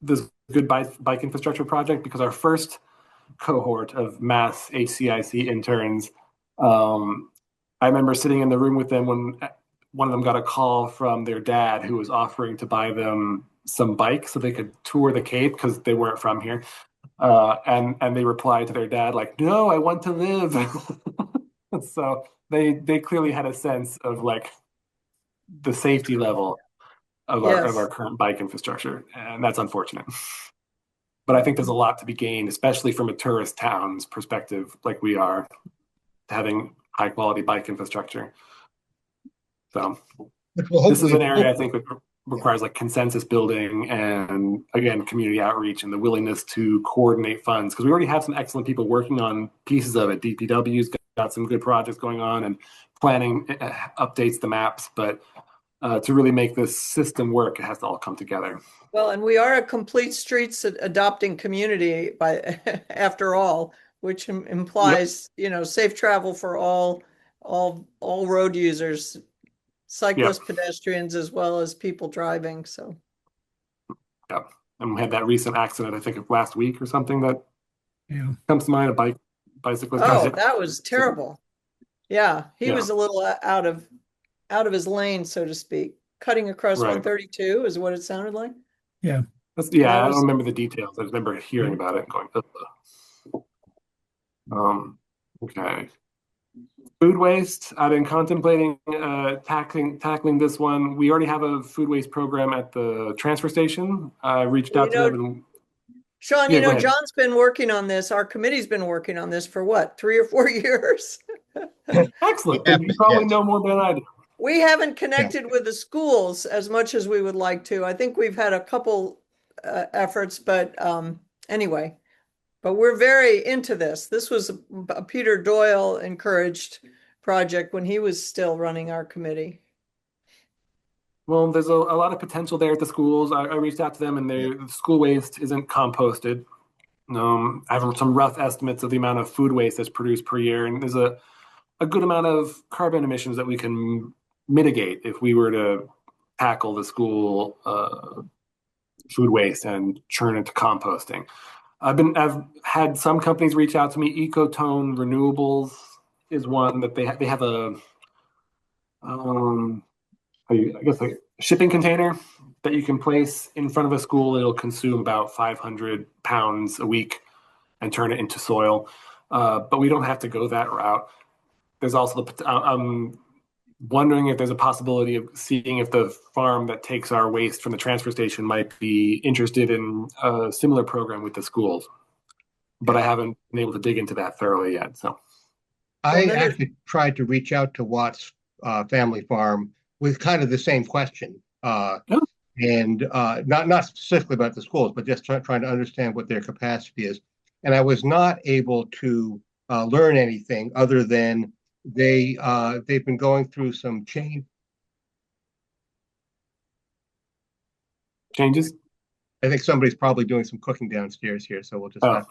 this good bike infrastructure project, because our first cohort of mass HCIC interns, I remember sitting in the room with them when one of them got a call from their dad who was offering to buy them some bikes so they could tour the Cape because they weren't from here. And they replied to their dad like, "No, I want to live." So they clearly had a sense of like the safety level of our current bike infrastructure, and that's unfortunate. But I think there's a lot to be gained, especially from a tourist town's perspective, like we are, having high quality bike infrastructure. So this is an area I think requires like consensus building and, again, community outreach and the willingness to coordinate funds, because we already have some excellent people working on pieces of it. DPW's got some good projects going on, and planning updates the maps, but to really make this system work, it has to all come together. Well, and we are a complete streets adopting community by after all, which implies, safe travel for all road users, cyclists, pedestrians, as well as people driving. So, yeah. And we had that recent accident, I think of last week or something, that comes to mind, a bicyclist. Oh, that was terrible. Yeah, he was a little out of his lane, so to speak. Cutting across 132 is what it sounded like. Yeah. I don't remember the details. I just remember hearing about it and going, ugh. Okay. Food waste. I've been contemplating tackling this one. We already have a food waste program at the transfer station. I reached out to them. Sean, John's been working on this. Our committee's been working on this for what, 3 or 4 years? Excellent. You probably know more than I do. We haven't connected with the schools as much as we would like to. I think we've had a couple efforts, but anyway, but we're very into this. This was a Peter Doyle encouraged project when he was still running our committee. Well, there's a lot of potential there at the schools. I reached out to them, and the school waste isn't composted. I have some rough estimates of the amount of food waste that's produced per year, and there's a a good amount of carbon emissions that we can mitigate if we were to tackle the school food waste and churn it to composting. I've had some companies reach out to me. Ecotone Renewables is one that they have a I guess a shipping container that you can place in front of a school. It'll consume about 500 pounds a week and turn it into soil. But we don't have to go that route. There's also I'm wondering if there's a possibility of seeing if the farm that takes our waste from the transfer station might be interested in a similar program with the schools. But I haven't been able to dig into that thoroughly yet. So I actually tried to reach out to Watt's family farm with kind of the same question, and not specifically about the schools, but just trying to understand what their capacity is. And I was not able to learn anything other than they've been going through some changes. I think somebody's probably doing some cooking downstairs here, so we'll just have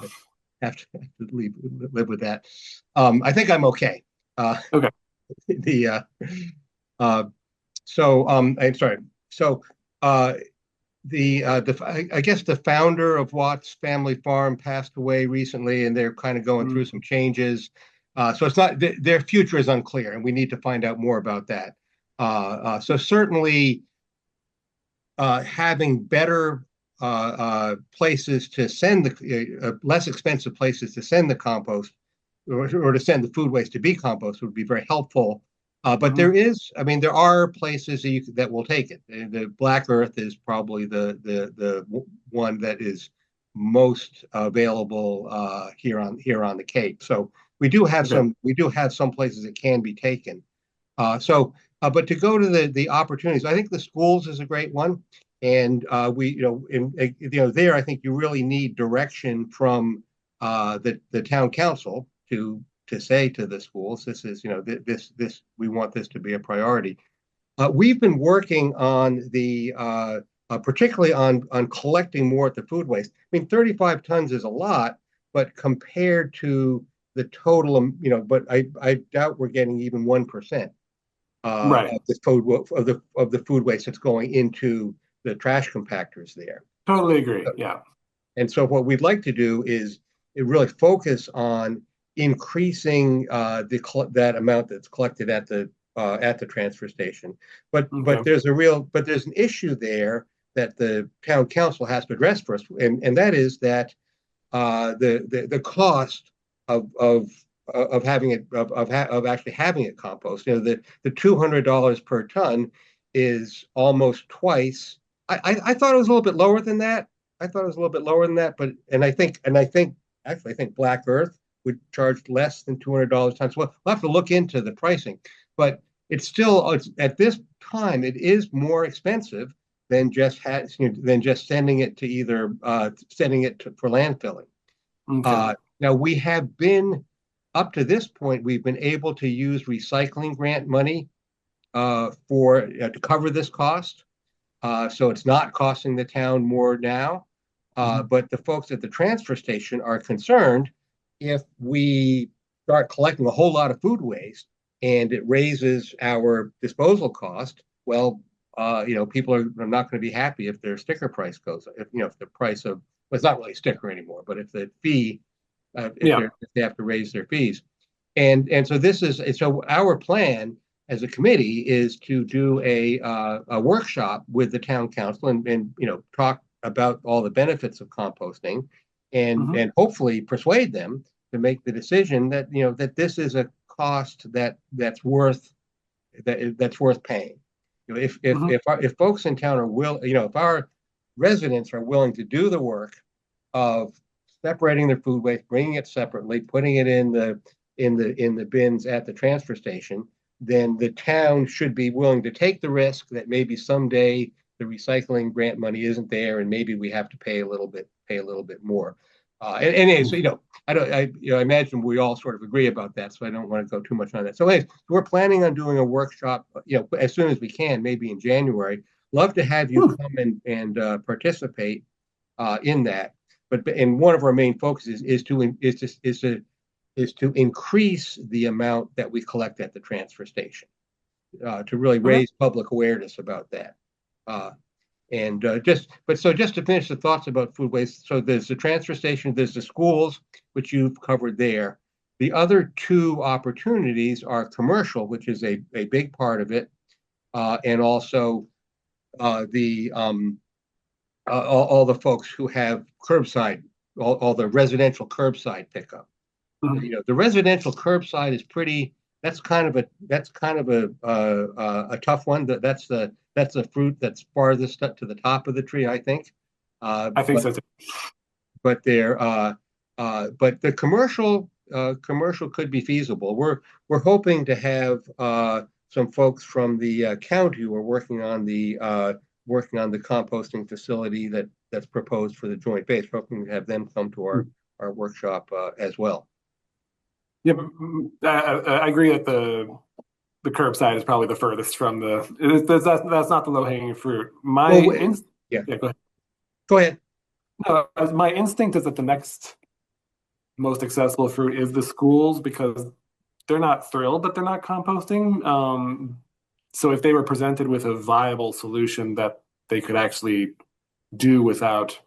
to live with that. I think I'm okay. Okay. I'm sorry. So I guess the founder of Watt's family farm passed away recently, and they're kind of going through some changes. So it's not their future is unclear, and we need to find out more about that. So certainly having better places to send the less expensive places to send the compost or to send the food waste to be compost would be very helpful. But there are places that will take it. The Black Earth is probably the one that is most available here on the Cape. So we do have some places that can be taken. But to go to the opportunities, I think the schools is a great one. And there, I think you really need direction from the town council to say to the schools, this is, this we want this to be a priority. We've been working on particularly on collecting more at the food waste. I mean, 35 tons is a lot, but compared to the total, but I doubt we're getting even 1% right. of the food waste that's going into the trash compactors there. Totally agree. Yeah. And so what we'd like to do is really focus on increasing that amount that's collected at the transfer station. But there's an issue there that the town council has to address first, and that is that the cost of actually having it compost. The $200 per ton is almost twice. I thought it was a little bit lower than that. But I think Black Earth would charge less than $200 a ton. So we'll have to look into the pricing. But it's still at this time it is more expensive than just sending it to for landfilling. Okay. Now we have been up to this point, we've been able to use recycling grant money to cover this cost. So it's not costing the town more now. But the folks at the transfer station are concerned if we start collecting a whole lot of food waste and it raises our disposal cost. Well, people are not going to be happy if their sticker price goes up. If the price of it's not really a sticker anymore, but if the fee if they have to raise their fees, and so our plan as a committee is to do a workshop with the town council and talk about all the benefits of composting and hopefully persuade them to make the decision that that this is a cost that's worth paying. If folks in town are if our residents are willing to do the work of separating their food waste, bringing it separately, putting it in the bins at the transfer station, then the town should be willing to take the risk that maybe someday the recycling grant money isn't there, and maybe we have to pay a little bit more. I imagine we all sort of agree about that, so I don't want to go too much on that. So anyways, we're planning on doing a workshop, as soon as we can, maybe in January. Love to have you come and participate in that. And one of our main focuses is to is to increase the amount that we collect at the transfer station, to really Okay. raise public awareness about that. Just to finish the thoughts about food waste, so there's the transfer station, there's the schools, which you've covered there. The other two opportunities are commercial, which is a big part of it, and also all the folks who have curbside, all the residential curbside pickup. Mhm. You know, the residential curbside is pretty. That's kind of a tough one. That's the fruit that's farthest to the top of the tree, I think. I think so too. But the commercial could be feasible. We're hoping to have some folks from the county who are working on the composting facility that's proposed for the joint base. We're hoping to have them come to our workshop as well. Yeah, I agree that the curbside is probably the furthest from that's not the low hanging fruit. Yeah, Yeah, go ahead. go ahead. No, my instinct is that the next most accessible fruit is the schools because they're not thrilled that they're not composting. So if they were presented with a viable solution that they could actually do without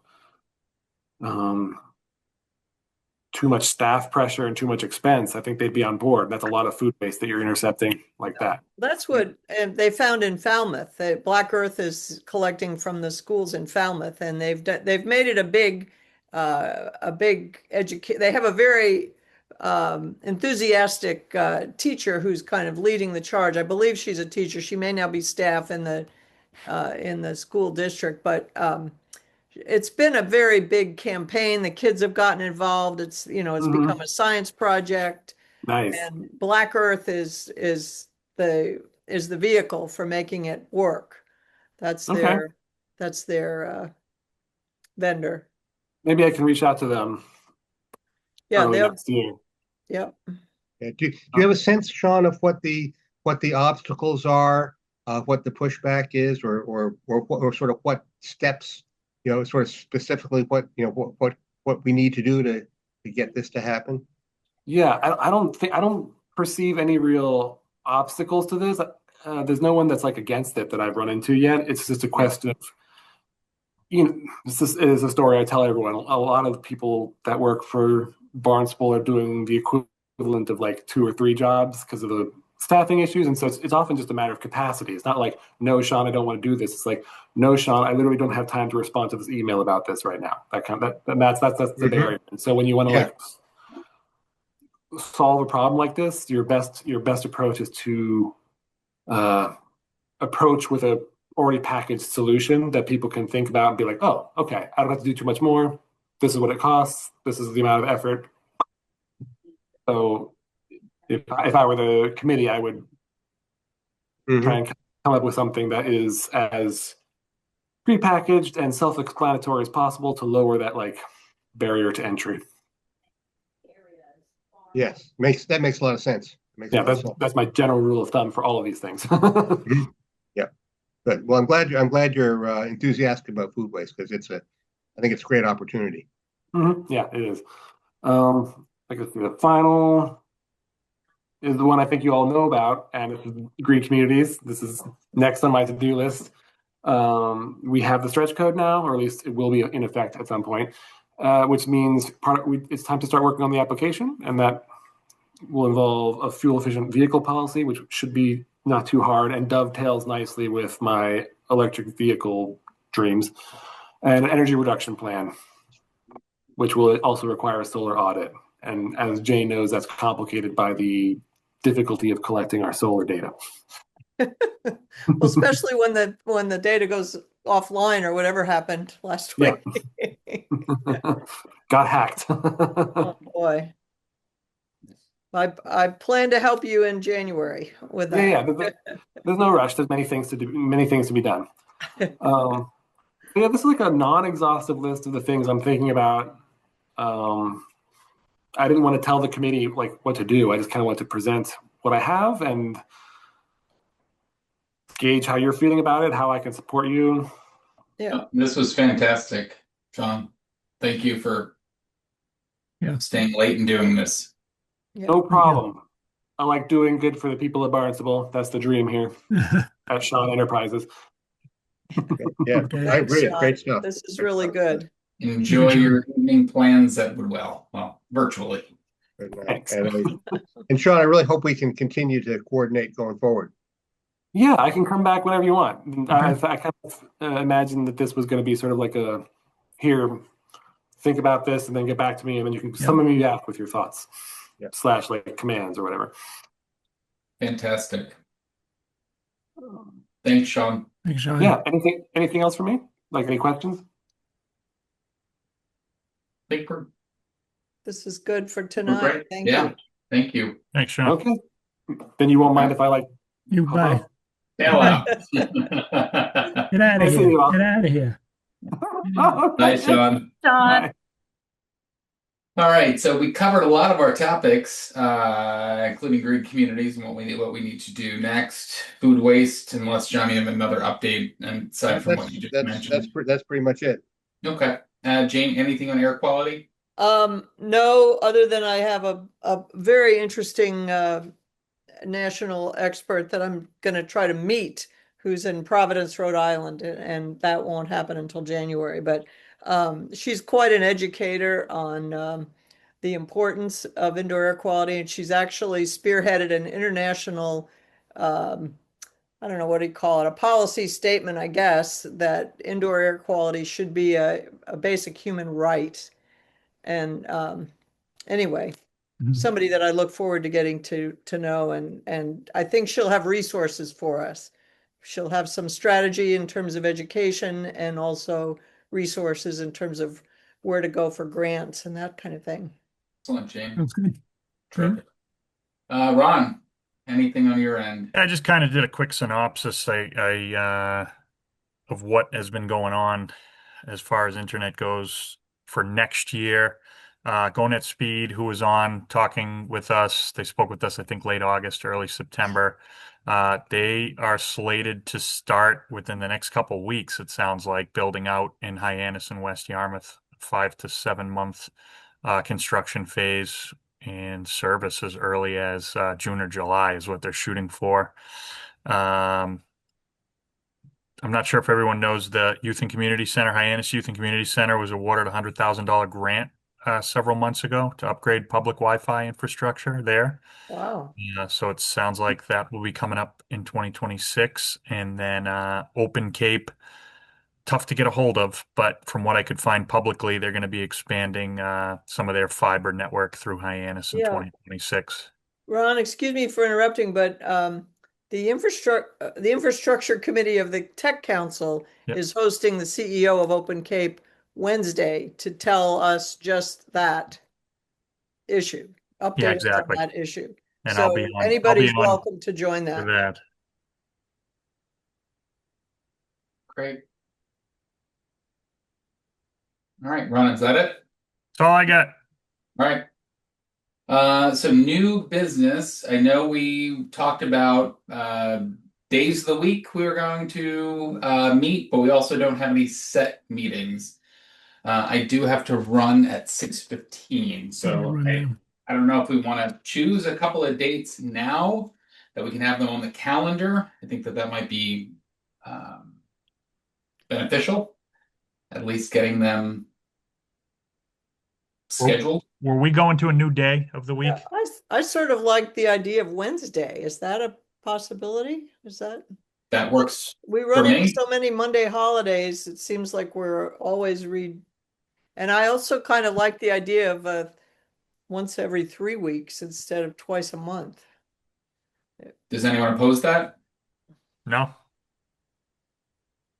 too much staff pressure and too much expense, I think they'd be on board. That's a lot of food waste that you're intercepting like that. That's what they found in Falmouth. Black Earth is collecting from the schools in Falmouth, and they've made it a big educate. They have a very enthusiastic teacher who's kind of leading the charge. I believe she's a teacher. She may now be staff in the school district, but it's been a very big campaign. The kids have gotten involved. It's become a science project. Nice. And Black Earth is the vehicle for making it work. That's Okay. their vendor. Maybe I can reach out to them Yeah, early next year. Yep. Yeah. Do you have a sense, Sean, of what the obstacles are, what the pushback is, or sort of what steps, sort of specifically what we need to do to get this to happen? Yeah, I don't perceive any real obstacles to this. There's no one that's like against it that I've run into yet. It's just a question of, this is a story I tell everyone. A lot of people that work for Barnstable are doing the equivalent of like 2 or 3 jobs because of the staffing issues, and so it's often just a matter of capacity. It's not like, no, Sean, I don't want to do this. It's like, no, Sean, I literally don't have time to respond to this email about this right now. That's the barrier. And so when you want to solve a problem like this, your best approach is to approach with a already packaged solution that people can think about and be like, oh, okay, I don't have to do too much more. This is what it costs. This is the amount of effort. So if I were the committee, I would try and come up with something that is as prepackaged and self-explanatory as possible to lower that like barrier to entry. Yes, that makes a lot of sense. That's my general rule of thumb for all of these things. Yeah, good. Well, I'm glad you're enthusiastic about food waste because I think it's a great opportunity. Yeah, it is. I guess the final is the one I think you all know about, and it's green communities. This is next on my to-do list. We have the stretch code now, or at least it will be in effect at some point, which means it's time to start working on the application, and that will involve a fuel-efficient vehicle policy, which should be not too hard and dovetails nicely with my electric vehicle dreams, and an energy reduction plan, which will also require a solar audit. And as Jane knows, that's complicated by the difficulty of collecting our solar data. Well, especially when the data goes offline or whatever happened last week. Got hacked. Oh boy. I plan to help you in January with that. Yeah. There's no rush. There's many things to do, many things to be done. This is like a non-exhaustive list of the things I'm thinking about. I didn't want to tell the committee like what to do. I just kind of want to present what I have and gauge how you're feeling about it, how I can support you. Yeah. This was fantastic, John. Thank you for staying late and doing this. Yeah. No problem. I like doing good for the people of Barnstable. That's the dream here at Sean Enterprises. Yeah, Okay. I Thanks, agree. Sean. Great stuff. This is Great really stuff. good. Enjoy your evening plans at Woodwell. Well, virtually. Thanks. And Sean, I really hope we can continue to coordinate going forward. Yeah, I can come back whenever you want. Okay. I kind of imagined that this was going to be sort of like a here, think about this, and then get back to me, and then you can summon me back with your thoughts, Yeah. / like commands or whatever. Fantastic. Thanks, Sean. Thanks, Sean. Yeah. Anything else for me? Like any questions? Think we're This is good for we're tonight. great. Thank Yeah. you. Thank you. Thanks, Sean. Okay. Then you won't mind if I like You hop bye. off? Bail out. Get out I of see here. you all. Get out of here. Bye, Sean. John. Bye. All right, so we covered a lot of our topics, including green communities and what we need to do next. Food waste, unless John, you have another update aside from what you just mentioned. That's pretty much it. Okay, Jane, anything on air quality? No, other than I have a very interesting national expert that I'm going to try to meet who's in Providence, Rhode Island, and that won't happen until January. But she's quite an educator on the importance of indoor air quality, and she's actually spearheaded an international, I don't know what do you call it, a policy statement, I guess, that indoor air quality should be a basic human right. And anyway, somebody that I look forward to getting to know, and I think she'll have resources for us. She'll have some strategy in terms of education and also resources in terms of where to go for grants and that kind of thing. Excellent, Jane. That's good. Terrific. Ron, anything on your end? I just kind of did a quick synopsis of what has been going on as far as internet goes for next year. GoNet Speed, who was on talking with us, they spoke with us, I think, late August, early September. They are slated to start within the next couple of weeks, it sounds like, building out in Hyannis and West Yarmouth, 5 to 7 month construction phase, and service as early as June or July is what they're shooting for. I'm not sure if everyone knows the Youth and Community Center, Hyannis Youth and Community Center was awarded a $100,000 grant several months ago to upgrade public Wi-Fi infrastructure there. Wow. So it sounds like that will be coming up in 2026. And then Open Cape, tough to get a hold of, but from what I could find publicly, they're going to be expanding some of their fiber network through Hyannis in 2026. Ron, excuse me for interrupting, but the infrastructure committee of the Tech Council is hosting the CEO of Open Cape Wednesday to tell us just that issue, update us on that issue. And so anybody's welcome to join that. Great. All right, Ron, is that it? That's all I got. All right. So new business. I know we talked about days of the week we were going to meet, but we also don't have any set meetings. I do have to run at 6:15, so I don't know if we want to choose a couple of dates now that we can have them on the calendar. I think that might be beneficial, at least getting them scheduled. Were we going to a new day of the week? Yeah, I sort of like the idea of Wednesday. Is that a possibility? That works? We run into so many Monday holidays. It seems like we're always and I also kind of like the idea of once every 3 weeks instead of twice a month. Does anyone oppose that? No.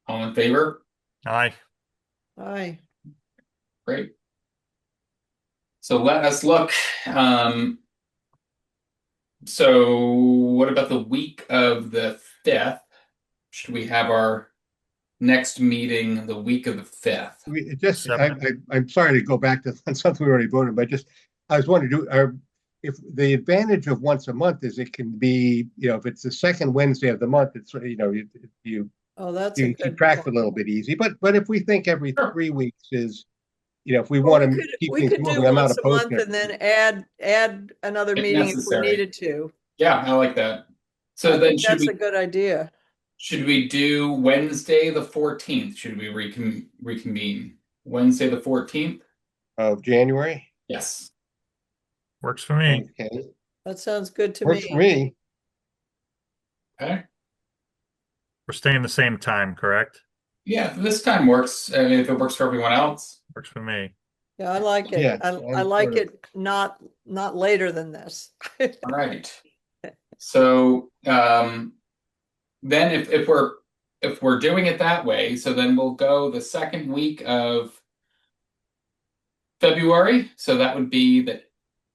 All in favor? Aye. Aye. Great. So let us look. So what about the week of the 5th? Should we have our next meeting the week of the 5th? I'm sorry to go back to something we already voted, but I was wondering, if the advantage of once a month is it can be, if it's the second Wednesday of the month, it's, you that's you keep track a little bit easy. But if we think every 3 weeks is if we Well, want to keep we things could do moving, I'm not once a opposed month to and then it. add another If meeting if we necessary. needed to. Yeah, I like that. So I then think that's a good idea. should we do Wednesday the 14th? Should we reconvene? Wednesday the 14th? Of January. Yes. Works for me. Okay, That sounds good to works for me. me. Okay. We're staying the same time, correct? Yeah, this time works. I mean, if it works for everyone else. Works for me. Yeah, I like it. Yeah, I like it not later than this. All right. So then if we're doing it that way, so then we'll go the second week of February. So that would be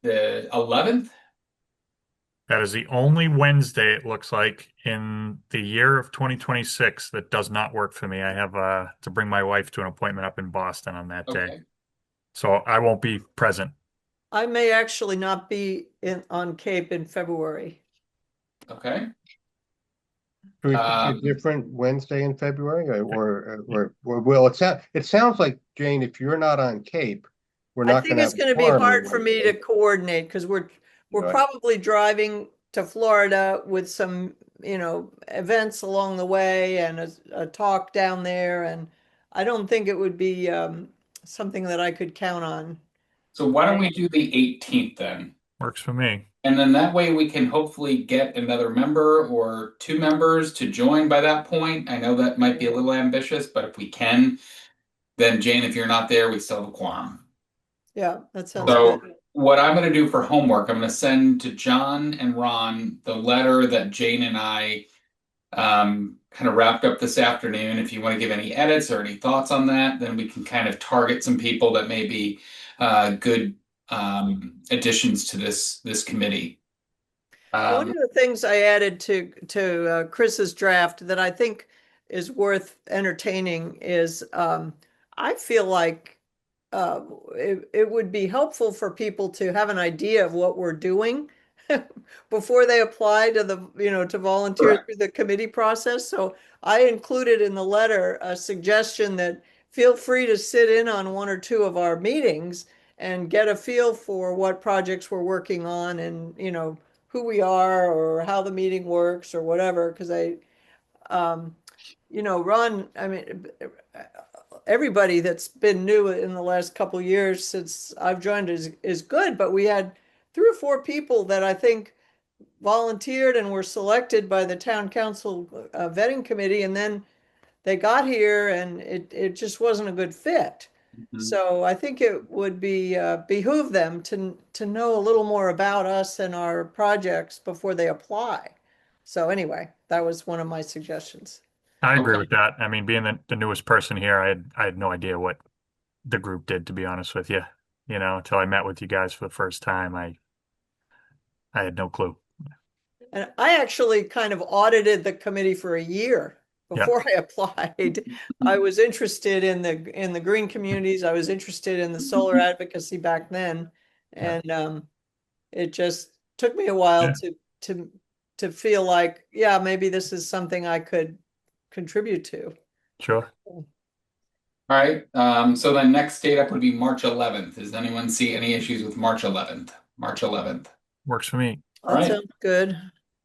the 11th. That is the only Wednesday it looks like in the year of 2026 that does not work for me. I have to bring my wife to an appointment up in Boston on that day. Okay. So I won't be present. I may actually not be on Cape in February. Okay. Can we pick a different Wednesday in February, or well, it sounds like, Jane, if you're not on Cape, we're I not think going to it's have going to be quorum hard on for me to Wednesday. coordinate because we're Right. probably driving to Florida with some, events along the way and a talk down there. And I don't think it would be something that I could count on. So why don't we do the 18th then? Works for me. And then that way we can hopefully get another member or two members to join by that point. I know that might be a little ambitious, but if we can, then Jane, if you're not there, we still have a quorum. Yeah, that sounds So good. what I'm going to do for homework, I'm going to send to John and Ron the letter that Jane and I kind of wrapped up this afternoon. If you want to give any edits or any thoughts on that, then we can kind of target some people that may be good additions to this committee. One of the things I added to Chris's draft that I think is worth entertaining is I feel like it would be helpful for people to have an idea of what we're doing before they apply to to volunteer Correct. through the committee process. So I included in the letter a suggestion that feel free to sit in on one or two of our meetings and get a feel for what projects we're working on and, who we are or how the meeting works or whatever. Because Ron, I mean, everybody that's been new in the last couple of years since I've joined is good, but we had 3 or 4 people that I think volunteered and were selected by the town council vetting committee, and then they got here and it just wasn't a good fit. Mhm. So I think it would be behoove them to know a little more about us and our projects before they apply. So anyway, that was one of my suggestions. I agree Okay. with that. I mean, being the newest person here, I had no idea what the group did, to be honest with you. Until I met with you guys for the first time, I had no clue. And I actually kind of audited the committee for a year Yeah. before I applied. I was interested in the green communities. I was interested in the solar advocacy back then. Yeah. And it just took me a while Yeah. to feel like, yeah, maybe this is something I could contribute to. Sure. All right. So then next date up would be March 11th. Does anyone see any issues with March 11th? March 11th. Works for me. All That right. sounds good.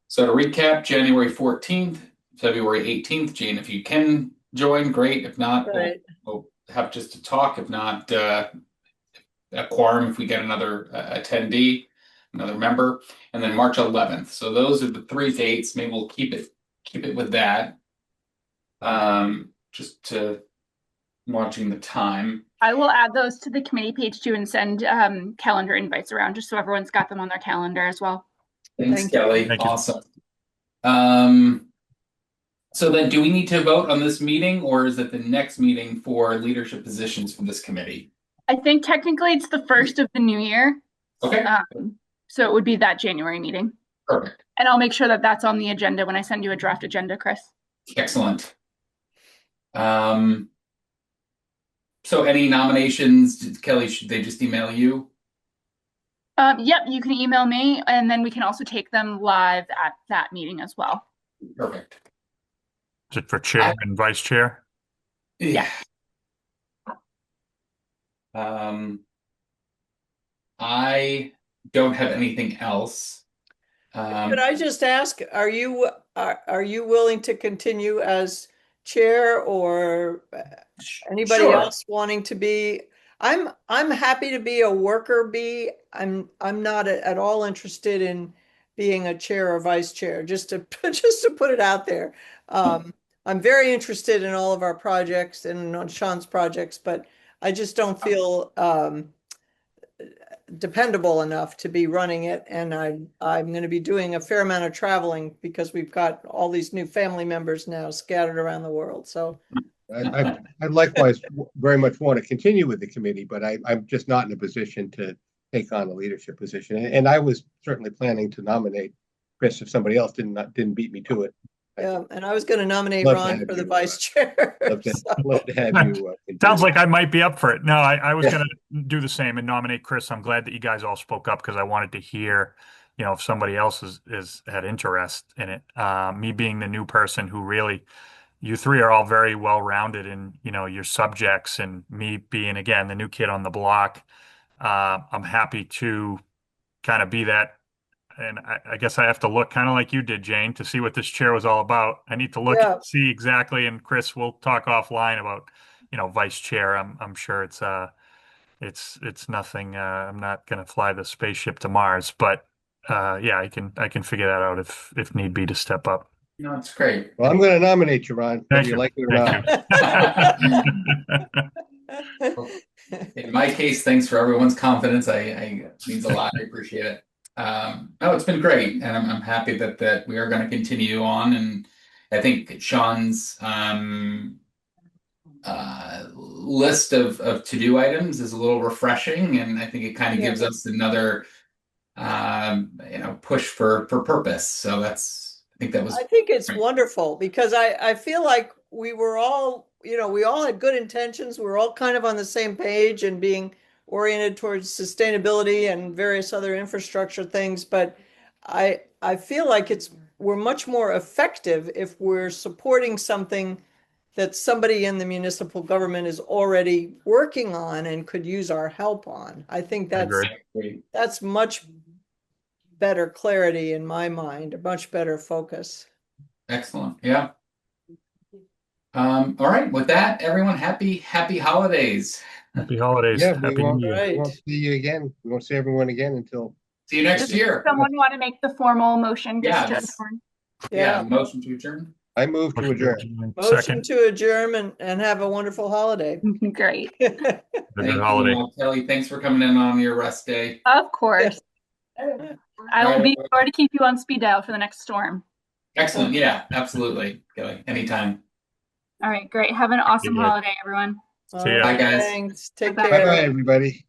So to recap, January 14th, February 18th. Jane, if you can join, great. If not, Right. we'll have just a talk. If not, a quorum if we get another attendee, another member. And then March 11th. So those are the 3 dates. Maybe we'll keep it with that. Just to watching the time. I will add those to the committee page too and send calendar invites around just so everyone's got them on their calendar as well. Thanks, Thank you. Kelly. Thank you. Awesome. So then do we need to vote on this meeting or is it the next meeting for leadership positions for this committee? I think technically it's the first of the new year. Okay, So it would be that January meeting. perfect. And I'll make sure that that's on the agenda when I send you a draft agenda, Chris. Excellent. So any nominations, Kelly, should they just email you? Yep, you can email me and then we can also take them live at that meeting as well. Perfect. Is it for chair and vice chair? Yeah. I don't have anything else. Could I just ask, are you willing to continue as chair, or anybody Sure. else wanting to be? I'm happy to be a worker bee. I'm not at all interested in being a chair or vice chair, just to just to put it out there. I'm very interested in all of our projects and on Sean's projects, but I just don't feel dependable enough to be running it. And I'm going to be doing a fair amount of traveling because we've got all these new family members now scattered around the world. So I likewise very much want to continue with the committee, but I'm just not in a position to take on a leadership position. And I was certainly planning to nominate Chris if somebody else didn't beat me to it. yeah, and I was going to nominate Love to Ron have for the you, vice chair. love to have you. Sounds like I might be up for it. No, I was going to do the same and nominate Chris. I'm glad that you guys all spoke up because I wanted to hear, if somebody else is had interest in it. Me being the new person who really, you three are all very well rounded in, your subjects, and me being, again, the new kid on the block. I'm happy to kind of be that. And I guess I have to look kind of like you did, Jane, to see what this chair was all about. I need to look Yeah. and see exactly. And Chris, we'll talk offline about, vice chair. I'm sure it's nothing. I'm not going to fly the spaceship to Mars, but yeah, I can figure that out if need be to step up. No, it's great. Well, I'm going to nominate you, Ron, whether Thank you you. like it or Thank not. In my case, thanks for everyone's confidence. I means a lot. I appreciate it. No, it's been great, and I'm happy that we are going to continue on. And I think Sean's list of to-do items is a little refreshing, and I think it kind of gives us another push for purpose. So I think that was. I think it's great. wonderful because I feel like we were all, we all had good intentions. We were all kind of on the same page and being oriented towards sustainability and various other infrastructure things. But I feel like we're much more effective if we're supporting something that somebody in the municipal government is already working on and could use our help on. I think I agree. that's much better clarity in my mind, a much better focus. Excellent. Yeah. All right. With that, everyone, happy holidays. Happy holidays. Yeah, Happy New Year. Right. We won't see you again. We won't see everyone again until. See you next Does year. someone want to make the formal motion just to Yes. adjourn? Yeah. Motion to adjourn. I move to adjourn. Motion Second. to adjourn and have a wonderful holiday. Great. Have a Thank good holiday. you, Kelly. Thanks for coming in on your rest day. Of course. I will be sure to keep you on speed dial for the next storm. Excellent. Yeah, absolutely, Kelly. Anytime. All right, great. Have an awesome Good. holiday, everyone. See ya. Bye, guys. Thanks. Take Bye-bye. care. Bye-bye, everybody.